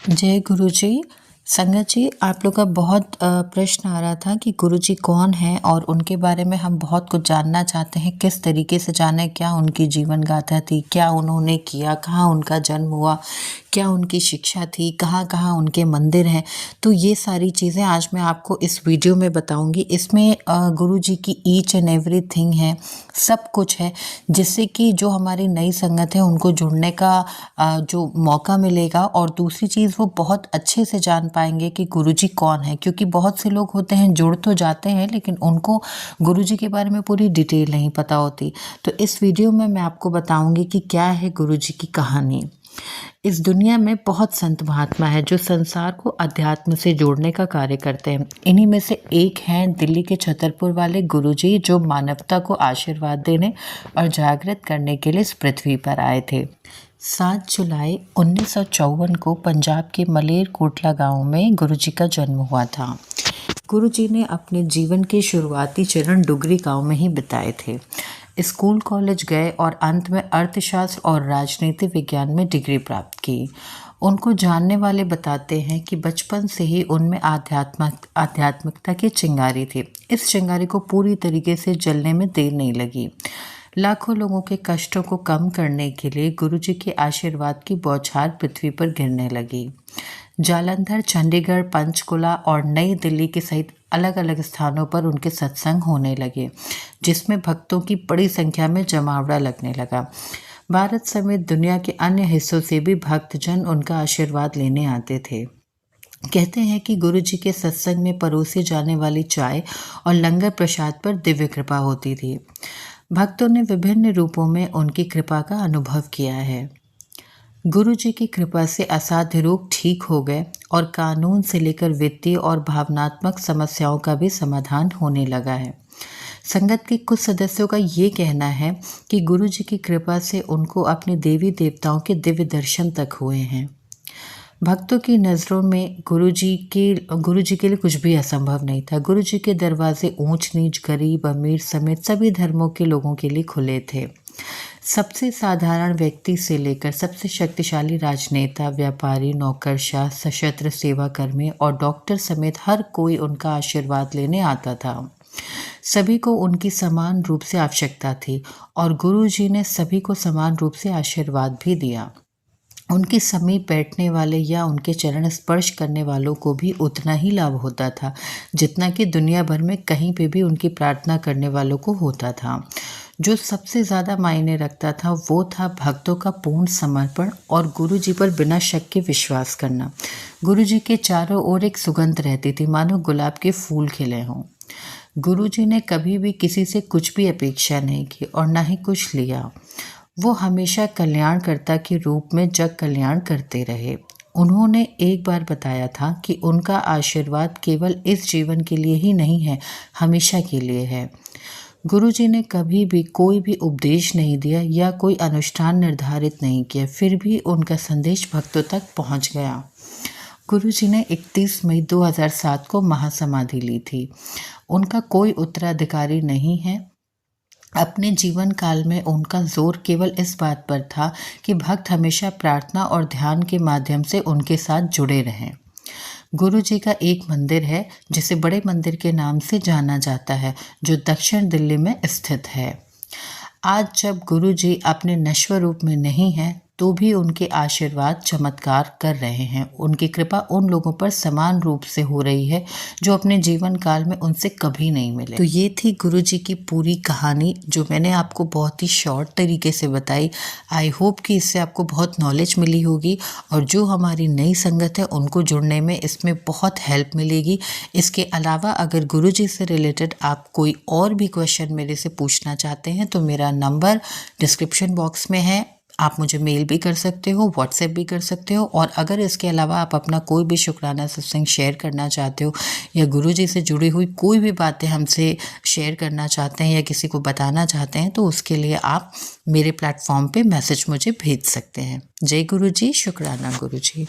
जय गुरु जी। संगत जी, आप लोग का बहुत प्रश्न आ रहा था कि गुरु जी कौन हैं और उनके बारे में हम बहुत कुछ जानना चाहते हैं। किस तरीके से जाने, क्या उनकी जीवन गाथा थी, क्या उन्होंने किया, कहाँ उनका जन्म हुआ, क्या उनकी शिक्षा थी, कहाँ कहाँ उनके मंदिर हैं। तो ये सारी चीज़ें आज मैं आपको इस वीडियो में बताऊंगी। इसमें गुरु जी की ईच एंड एवरीथिंग है, सब कुछ है, जिससे कि जो हमारी नई संगत है उनको जुड़ने का जो मौका मिलेगा। और दूसरी चीज़, वो बहुत अच्छे से जान पाएंगे कि गुरुजी कौन है, क्योंकि बहुत से लोग होते हैं जुड़ तो जाते हैं लेकिन उनको गुरुजी के बारे में पूरी डिटेल नहीं पता होती। तो इस वीडियो में मैं आपको बताऊंगी कि क्या है गुरुजी की कहानी। इस दुनिया में बहुत संत महात्मा है जो संसार को अध्यात्म से जोड़ने का कार्य करते हैं। इन्हीं में से एक हैं दिल्ली के छतरपुर वाले गुरुजी, जो मानवता को आशीर्वाद देने और जागृत करने के लिए इस पृथ्वी पर आए थे। 7 जुलाई 1954 को पंजाब के मलेरकोटला गांव में गुरुजी का जन्म हुआ था। गुरुजी ने अपने जीवन के शुरुआती चरण डुगरी गांव में ही बिताए थे। स्कूल कॉलेज गए और अंत में अर्थशास्त्र और राजनीति विज्ञान में डिग्री प्राप्त की। उनको जानने वाले बताते हैं कि बचपन से ही उनमें आध्यात्मिकता की चिंगारी थी। इस चिंगारी को पूरी तरीके से जलने में देर नहीं लगी। लाखों लोगों के कष्टों को कम करने के लिए गुरुजी के आशीर्वाद की बौछार पृथ्वी पर गिरने लगी। जालंधर, चंडीगढ़, पंचकुला और नई दिल्ली के सहित अलग अलग स्थानों पर उनके सत्संग होने लगे, जिसमें भक्तों की बड़ी संख्या में जमावड़ा लगने लगा। भारत समेत दुनिया के अन्य हिस्सों से भी भक्तजन उनका आशीर्वाद लेने आते थे। कहते हैं कि गुरुजी के सत्संग में परोसी जाने वाली चाय और लंगर प्रसाद पर दिव्य कृपा होती थी। भक्तों ने विभिन्न रूपों में उनकी कृपा का अनुभव किया है। गुरुजी की कृपा से असाध्य रोग ठीक हो गए और कानून से लेकर वित्तीय और भावनात्मक समस्याओं का भी समाधान होने लगा है। संगत के कुछ सदस्यों का ये कहना है कि गुरुजी की कृपा से उनको अपने देवी देवताओं के दिव्य दर्शन तक हुए हैं। भक्तों की नज़रों में गुरुजी के लिए कुछ भी असंभव नहीं था। गुरुजी के दरवाजे ऊंच नीच, गरीब अमीर समेत सभी धर्मों के लोगों के लिए खुले थे। सबसे साधारण व्यक्ति से लेकर सबसे शक्तिशाली राजनेता, व्यापारी, नौकरशाह, सशस्त्र सेवाकर्मी और डॉक्टर समेत हर कोई उनका आशीर्वाद लेने आता था। सभी को उनकी समान रूप से आवश्यकता थी और गुरुजी ने सभी को समान रूप से आशीर्वाद भी दिया। उनके समीप बैठने वाले या उनके चरण स्पर्श करने वालों को भी उतना ही लाभ होता था जितना कि दुनिया भर में कहीं पे भी उनकी प्रार्थना करने वालों को होता था। जो सबसे ज़्यादा मायने रखता था वो था भक्तों का पूर्ण समर्पण और गुरुजी पर बिना शक के विश्वास करना। गुरुजी के चारों ओर एक सुगंध रहती थी, मानो गुलाब के फूल खिले हों। गुरुजी ने कभी भी किसी से कुछ भी अपेक्षा नहीं की और न ही कुछ लिया। वो हमेशा कल्याणकर्ता के रूप में जग कल्याण करते रहे। उन्होंने एक बार बताया था कि उनका आशीर्वाद केवल इस जीवन के लिए ही नहीं है, हमेशा के लिए है। गुरुजी ने कभी भी कोई भी उपदेश नहीं दिया या कोई अनुष्ठान निर्धारित नहीं किया, फिर भी उनका संदेश भक्तों तक पहुंच गया। गुरुजी ने 31 मई 2007 को महासमाधि ली थी। उनका कोई उत्तराधिकारी नहीं है। अपने जीवन काल में उनका जोर केवल इस बात पर था कि भक्त हमेशा प्रार्थना और ध्यान के माध्यम से उनके साथ जुड़े रहें। गुरुजी का एक मंदिर है जिसे बड़े मंदिर के नाम से जाना जाता है, जो दक्षिण दिल्ली में स्थित है। आज जब गुरुजी अपने नश्वर रूप में नहीं हैं, तो भी उनके आशीर्वाद चमत्कार कर रहे हैं। उनकी कृपा उन लोगों पर समान रूप से हो रही है जो अपने जीवन काल में उनसे कभी नहीं मिले। तो ये थी गुरुजी की पूरी कहानी, जो मैंने आपको बहुत ही शॉर्ट तरीके से बताई। आई होप कि इससे आपको बहुत नॉलेज मिली होगी और जो हमारी नई संगत है उनको जुड़ने में इसमें बहुत हेल्प मिलेगी। इसके अलावा अगर गुरुजी से रिलेटेड आप कोई और भी क्वेश्चन मेरे से पूछना चाहते हैं तो मेरा नंबर डिस्क्रिप्शन बॉक्स में है। आप मुझे मेल भी कर सकते हो, व्हाट्सएप भी कर सकते हो। और अगर इसके अलावा आप अपना कोई भी शुक्राना सत्संग शेयर करना चाहते हो या गुरुजी से जुड़ी हुई कोई भी बातें हमसे शेयर करना चाहते हैं या किसी को बताना चाहते हैं, तो उसके लिए आप मेरे प्लेटफॉर्म पे मैसेज मुझे भेज सकते हैं। जय गुरुजी, शुक्राना गुरुजी।